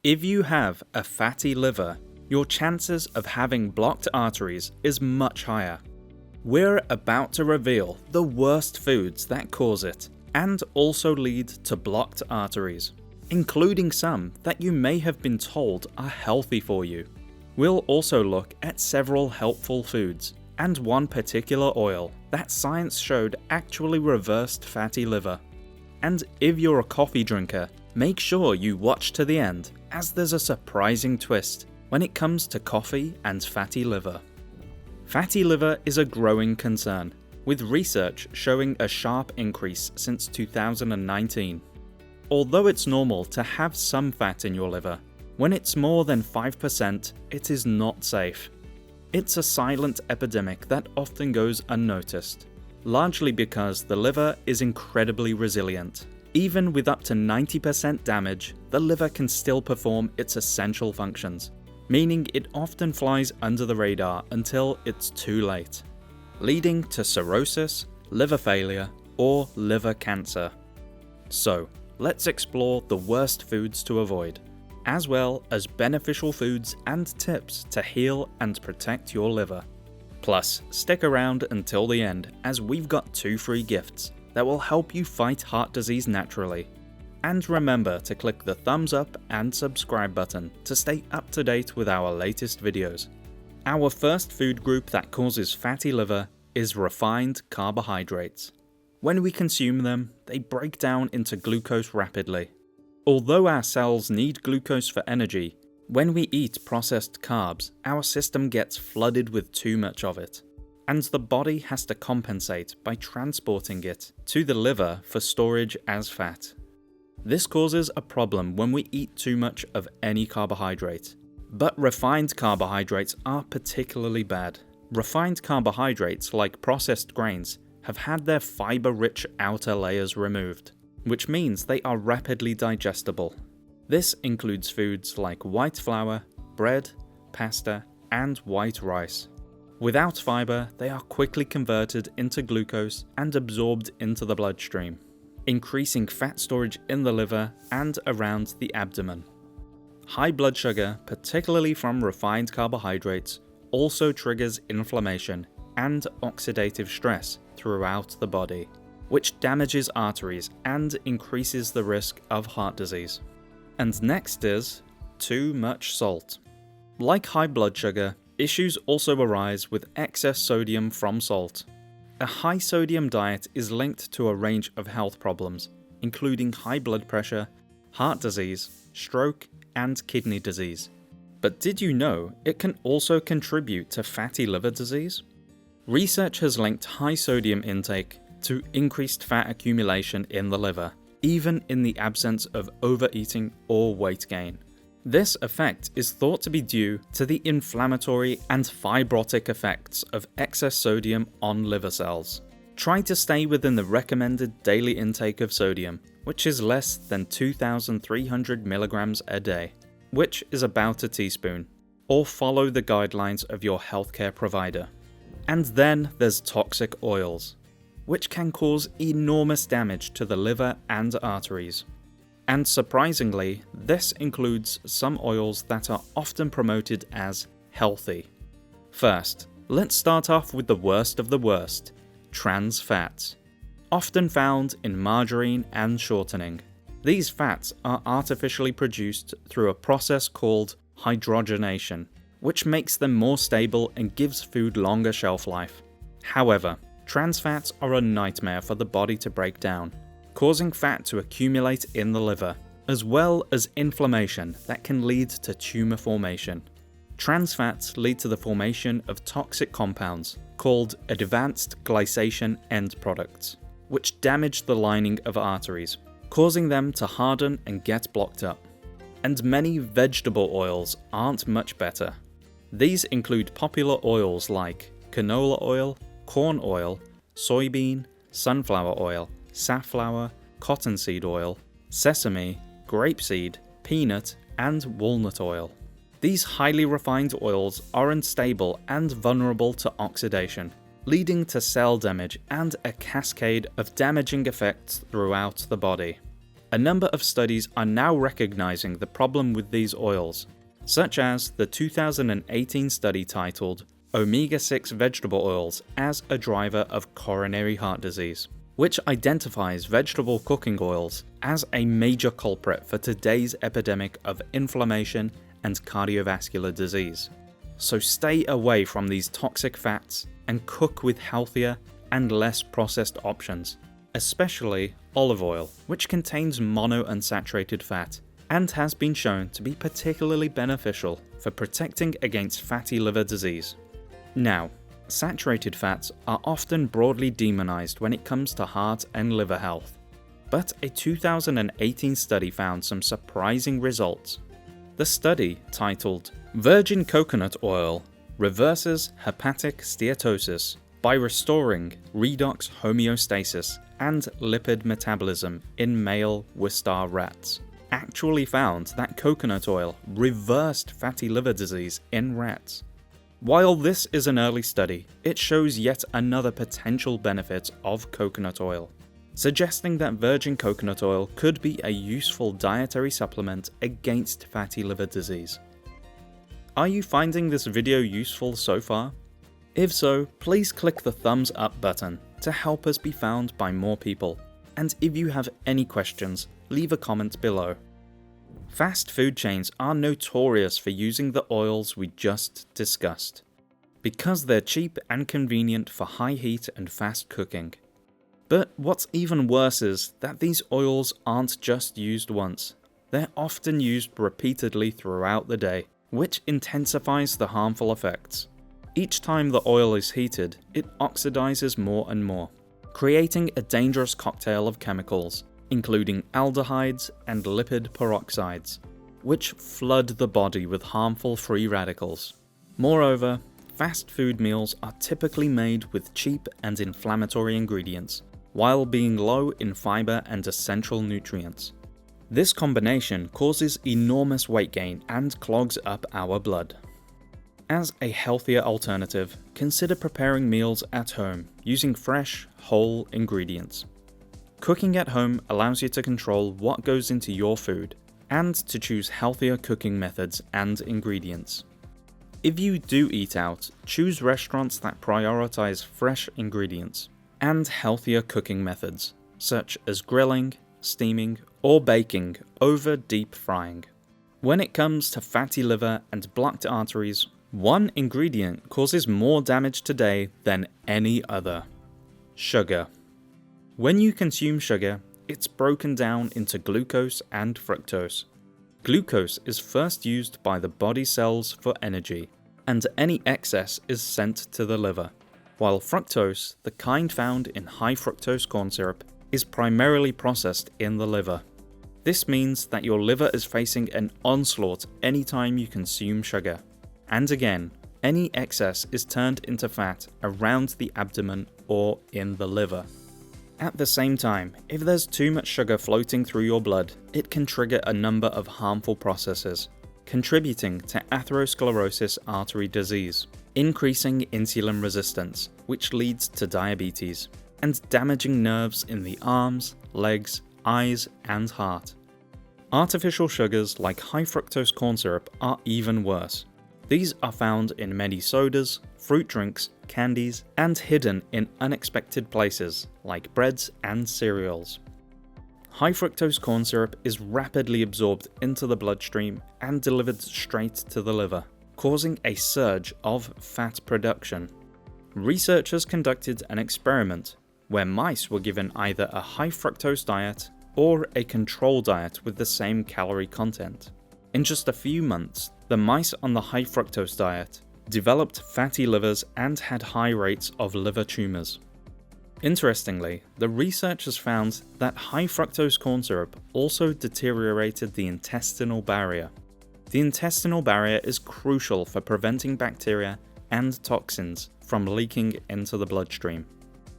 If you have a fatty liver, your chances of having blocked arteries is much higher. We're about to reveal the worst foods that cause it, and also lead to blocked arteries, including some that you may have been told are healthy for you. We'll also look at several helpful foods, and one particular oil that science showed actually reversed fatty liver. And if you're a coffee drinker, make sure you watch to the end, as there's a surprising twist when it comes to coffee and fatty liver. Fatty liver is a growing concern, with research showing a sharp increase since 2019. Although it's normal to have some fat in your liver, when it's more than 5%, it is not safe. It's a silent epidemic that often goes unnoticed, largely because the liver is incredibly resilient. Even with up to 90% damage, the liver can still perform its essential functions, meaning it often flies under the radar until it's too late, leading to cirrhosis, liver failure, or liver cancer. So, let's explore the worst foods to avoid, as well as beneficial foods and tips to heal and protect your liver. Plus, stick around until the end, as we've got 2 free gifts that will help you fight heart disease naturally. And remember to click the thumbs up and subscribe button to stay up to date with our latest videos. Our first food group that causes fatty liver is refined carbohydrates. When we consume them, they break down into glucose rapidly. Although our cells need glucose for energy, when we eat processed carbs, our system gets flooded with too much of it, and the body has to compensate by transporting it to the liver for storage as fat. This causes a problem when we eat too much of any carbohydrate. But refined carbohydrates are particularly bad. Refined carbohydrates, like processed grains, have had their fiber-rich outer layers removed, which means they are rapidly digestible. This includes foods like white flour, bread, pasta, and white rice. Without fiber, they are quickly converted into glucose and absorbed into the bloodstream, increasing fat storage in the liver and around the abdomen. High blood sugar, particularly from refined carbohydrates, also triggers inflammation and oxidative stress throughout the body, which damages arteries and increases the risk of heart disease. And next is too much salt. Like high blood sugar, issues also arise with excess sodium from salt. A high sodium diet is linked to a range of health problems, including high blood pressure, heart disease, stroke, and kidney disease. But did you know it can also contribute to fatty liver disease? Research has linked high sodium intake to increased fat accumulation in the liver, even in the absence of overeating or weight gain. This effect is thought to be due to the inflammatory and fibrotic effects of excess sodium on liver cells. Try to stay within the recommended daily intake of sodium, which is less than 2,300 milligrams a day, which is about a teaspoon, or follow the guidelines of your healthcare provider. And then there's toxic oils, which can cause enormous damage to the liver and arteries. And surprisingly, this includes some oils that are often promoted as healthy. First, let's start off with the worst of the worst, trans fats, often found in margarine and shortening. These fats are artificially produced through a process called hydrogenation, which makes them more stable and gives food longer shelf life. However, trans fats are a nightmare for the body to break down, causing fat to accumulate in the liver, as well as inflammation that can lead to tumor formation. Trans fats lead to the formation of toxic compounds called advanced glycation end products, which damage the lining of arteries, causing them to harden and get blocked up. And many vegetable oils aren't much better. These include popular oils like canola oil, corn oil, soybean, sunflower oil, safflower, cottonseed oil, sesame, grapeseed, peanut, and walnut oil. These highly refined oils are unstable and vulnerable to oxidation, leading to cell damage and a cascade of damaging effects throughout the body. A number of studies are now recognizing the problem with these oils, such as the 2018 study titled Omega-6 Vegetable Oils as a Driver of Coronary Heart Disease, which identifies vegetable cooking oils as a major culprit for today's epidemic of inflammation and cardiovascular disease. So stay away from these toxic fats and cook with healthier and less processed options, especially olive oil, which contains monounsaturated fat and has been shown to be particularly beneficial for protecting against fatty liver disease. Now, saturated fats are often broadly demonized when it comes to heart and liver health, but a 2018 study found some surprising results. The study, titled Virgin Coconut Oil Reverses Hepatic Steatosis by Restoring Redox Homeostasis and Lipid Metabolism in Male Wistar Rats, actually found that coconut oil reversed fatty liver disease in rats. While this is an early study, it shows yet another potential benefit of coconut oil, suggesting that virgin coconut oil could be a useful dietary supplement against fatty liver disease. Are you finding this video useful so far? If so, please click the thumbs up button to help us be found by more people, and if you have any questions, leave a comment below. Fast food chains are notorious for using the oils we just discussed, because they're cheap and convenient for high heat and fast cooking. But what's even worse is that these oils aren't just used once, they're often used repeatedly throughout the day, which intensifies the harmful effects. Each time the oil is heated, it oxidizes more and more, creating a dangerous cocktail of chemicals, including aldehydes and lipid peroxides, which flood the body with harmful free radicals. Moreover, fast food meals are typically made with cheap and inflammatory ingredients, while being low in fiber and essential nutrients. This combination causes enormous weight gain and clogs up our blood. As a healthier alternative, consider preparing meals at home using fresh, whole ingredients. Cooking at home allows you to control what goes into your food and to choose healthier cooking methods and ingredients. If you do eat out, choose restaurants that prioritize fresh ingredients and healthier cooking methods, such as grilling, steaming, or baking over deep frying. When it comes to fatty liver and blocked arteries, one ingredient causes more damage today than any other: sugar. When you consume sugar, it's broken down into glucose and fructose. Glucose is first used by the body cells for energy, and any excess is sent to the liver, while fructose, the kind found in high fructose corn syrup, is primarily processed in the liver. This means that your liver is facing an onslaught anytime you consume sugar. And again, any excess is turned into fat around the abdomen or in the liver. At the same time, if there's too much sugar floating through your blood, it can trigger a number of harmful processes, contributing to atherosclerosis artery disease, increasing insulin resistance, which leads to diabetes, and damaging nerves in the arms, legs, eyes, and heart. Artificial sugars like high fructose corn syrup are even worse. These are found in many sodas, fruit drinks, candies, and hidden in unexpected places like breads and cereals. High fructose corn syrup is rapidly absorbed into the bloodstream and delivered straight to the liver, causing a surge of fat production. Researchers conducted an experiment where mice were given either a high fructose diet or a control diet with the same calorie content. In just a few months, the mice on the high fructose diet developed fatty livers and had high rates of liver tumors. Interestingly, the researchers found that high fructose corn syrup also deteriorated the intestinal barrier. The intestinal barrier is crucial for preventing bacteria and toxins from leaking into the bloodstream.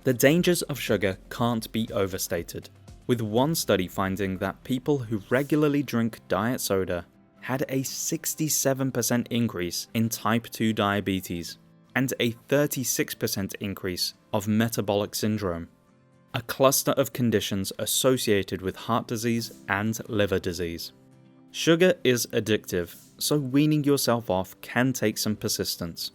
The dangers of sugar can't be overstated, with one study finding that people who regularly drink diet soda had a 67% increase in type 2 diabetes and a 36% increase of metabolic syndrome. a cluster of conditions associated with heart disease and liver disease. Sugar is addictive, so weaning yourself off can take some persistence.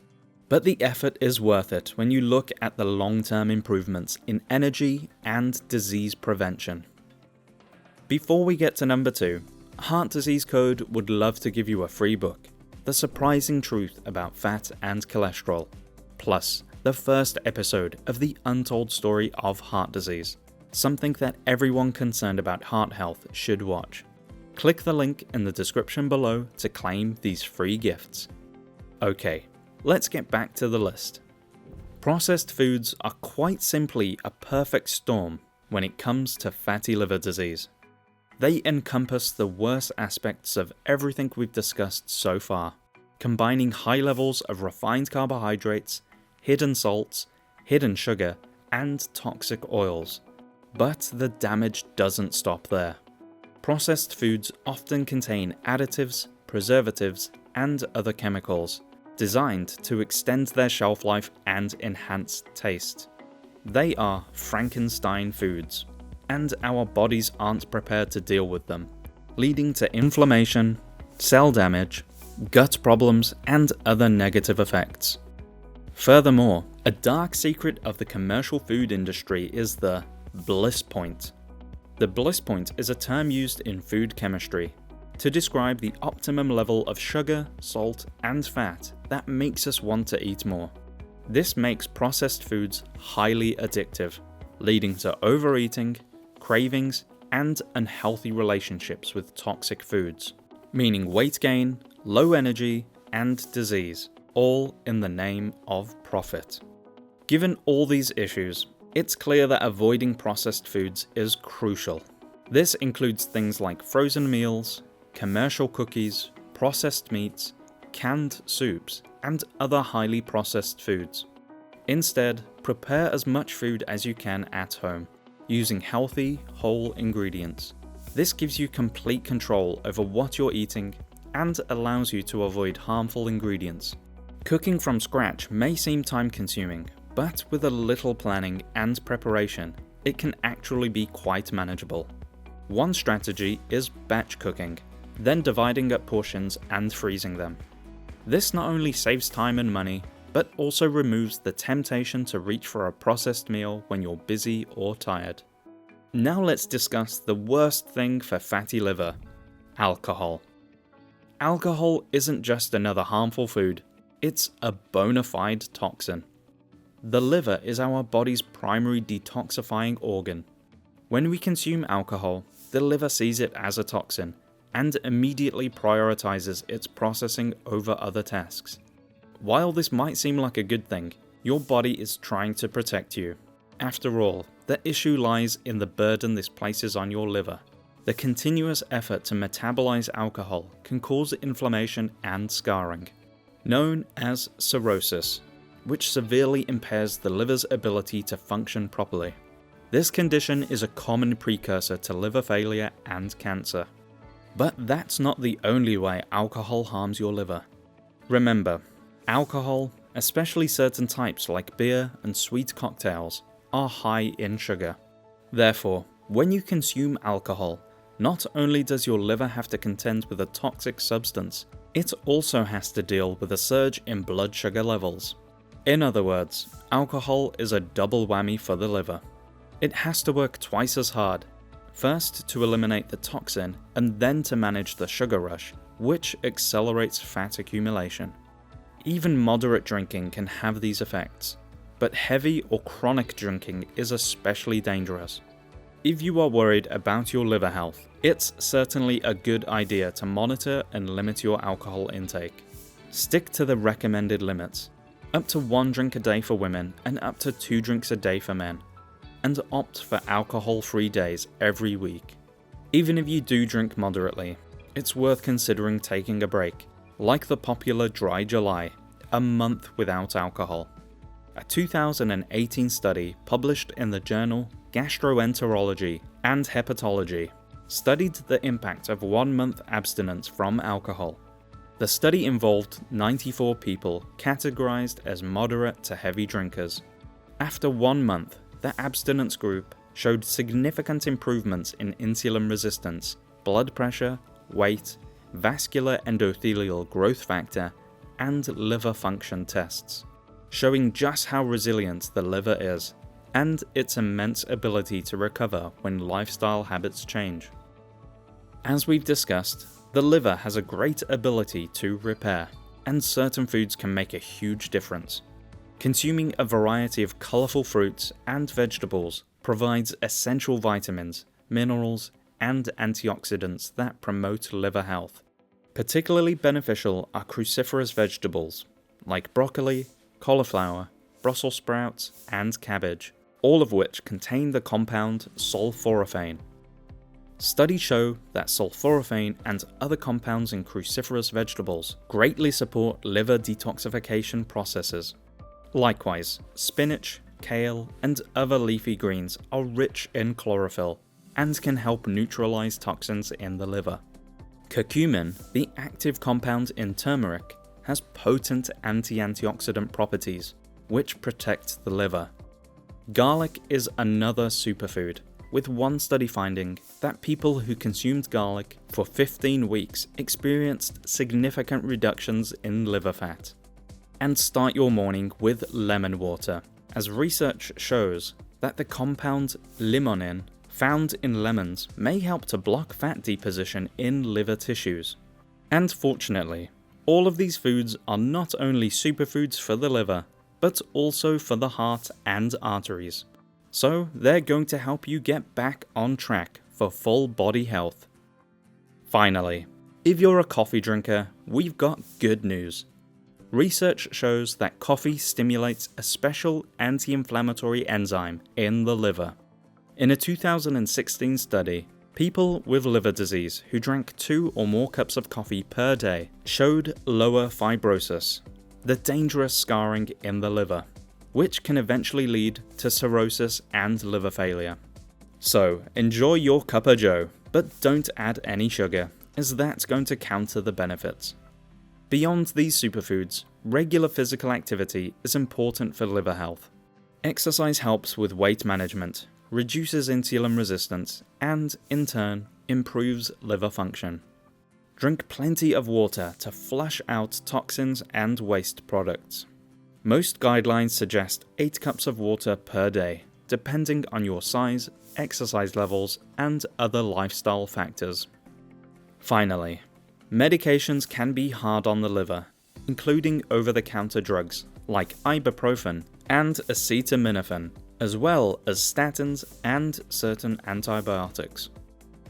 But the effort is worth it when you look at the long-term improvements in energy and disease prevention. Before we get to number 2, Heart Disease Code would love to give you a free book, The Surprising Truth About Fat and Cholesterol, plus the first episode of the untold story of heart disease, something that everyone concerned about heart health should watch. Click the link in the description below to claim these free gifts. Okay, let's get back to the list. Processed foods are quite simply a perfect storm when it comes to fatty liver disease. They encompass the worst aspects of everything we've discussed so far, combining high levels of refined carbohydrates, hidden salts, hidden sugar, and toxic oils. But the damage doesn't stop there. Processed foods often contain additives, preservatives, and other chemicals designed to extend their shelf life and enhance taste. They are Frankenstein foods, and our bodies aren't prepared to deal with them, leading to inflammation, cell damage, gut problems, and other negative effects. Furthermore, a dark secret of the commercial food industry is the bliss point. The bliss point is a term used in food chemistry to describe the optimum level of sugar, salt, and fat that makes us want to eat more. This makes processed foods highly addictive, leading to overeating, cravings, and unhealthy relationships with toxic foods, meaning weight gain, low energy, and disease, all in the name of profit. Given all these issues, it's clear that avoiding processed foods is crucial. This includes things like frozen meals, commercial cookies, processed meats, canned soups, and other highly processed foods. Instead, prepare as much food as you can at home, using healthy, whole ingredients. This gives you complete control over what you're eating and allows you to avoid harmful ingredients. Cooking from scratch may seem time-consuming, but with a little planning and preparation, it can actually be quite manageable. One strategy is batch cooking, then dividing up portions and freezing them. This not only saves time and money, but also removes the temptation to reach for a processed meal when you're busy or tired. Now let's discuss the worst thing for fatty liver: alcohol. Alcohol isn't just another harmful food, it's a bona fide toxin. The liver is our body's primary detoxifying organ. When we consume alcohol, the liver sees it as a toxin and immediately prioritizes its processing over other tasks. While this might seem like a good thing, your body is trying to protect you. After all, the issue lies in the burden this places on your liver. The continuous effort to metabolize alcohol can cause inflammation and scarring, known as cirrhosis, which severely impairs the liver's ability to function properly. This condition is a common precursor to liver failure and cancer. But that's not the only way alcohol harms your liver. Remember, alcohol, especially certain types like beer and sweet cocktails, are high in sugar. Therefore, when you consume alcohol, not only does your liver have to contend with a toxic substance, it also has to deal with a surge in blood sugar levels. In other words, alcohol is a double whammy for the liver. It has to work twice as hard, first to eliminate the toxin and then to manage the sugar rush, which accelerates fat accumulation. Even moderate drinking can have these effects, but heavy or chronic drinking is especially dangerous. If you are worried about your liver health, it's certainly a good idea to monitor and limit your alcohol intake. Stick to the recommended limits, up to 1 drink a day for women and up to 2 drinks a day for men, and opt for alcohol-free days every week. Even if you do drink moderately, it's worth considering taking a break, like the popular Dry July, a month without alcohol. A 2018 study published in the journal Gastroenterology and Hepatology studied the impact of 1 month abstinence from alcohol. The study involved 94 people categorized as moderate to heavy drinkers. After 1 month, the abstinence group showed significant improvements in insulin resistance, blood pressure, weight, vascular endothelial growth factor, and liver function tests, showing just how resilient the liver is, and its immense ability to recover when lifestyle habits change. As we've discussed, the liver has a great ability to repair, and certain foods can make a huge difference. Consuming a variety of colourful fruits and vegetables provides essential vitamins, minerals, and antioxidants that promote liver health. Particularly beneficial are cruciferous vegetables like broccoli, cauliflower, Brussels sprouts, and cabbage, all of which contain the compound sulforaphane. Studies show that sulforaphane and other compounds in cruciferous vegetables greatly support liver detoxification processes. Likewise, spinach, kale, and other leafy greens are rich in chlorophyll and can help neutralize toxins in the liver. Curcumin, the active compound in turmeric, has potent anti-antioxidant properties, which protect the liver. Garlic is another superfood, with one study finding that people who consumed garlic for 15 weeks experienced significant reductions in liver fat. And start your morning with lemon water, as research shows that the compound limonin found in lemons may help to block fat deposition in liver tissues. And fortunately, all of these foods are not only superfoods for the liver, but also for the heart and arteries. So they're going to help you get back on track for full body health. Finally, if you're a coffee drinker, we've got good news. Research shows that coffee stimulates a special anti-inflammatory enzyme in the liver. In a 2016 study, people with liver disease who drank 2 or more cups of coffee per day showed lower fibrosis, the dangerous scarring in the liver, which can eventually lead to cirrhosis and liver failure. So enjoy your cup of joe, but don't add any sugar, as that's going to counter the benefits. Beyond these superfoods, regular physical activity is important for liver health. Exercise helps with weight management, reduces insulin resistance, and, in turn, improves liver function. Drink plenty of water to flush out toxins and waste products. Most guidelines suggest 8 cups of water per day, depending on your size, exercise levels, and other lifestyle factors. Finally, medications can be hard on the liver, including over-the-counter drugs like ibuprofen and acetaminophen, as well as statins and certain antibiotics.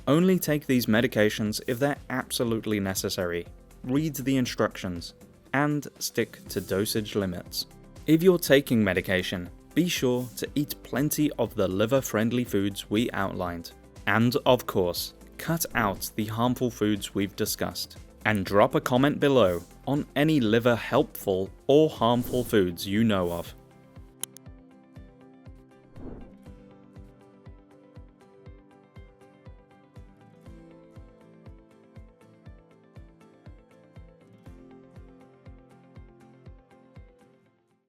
Only take these medications if they're absolutely necessary, read the instructions, and stick to dosage limits. If you're taking medication, be sure to eat plenty of the liver-friendly foods we outlined. And of course, cut out the harmful foods we've discussed. And drop a comment below on any liver helpful or harmful foods you know of.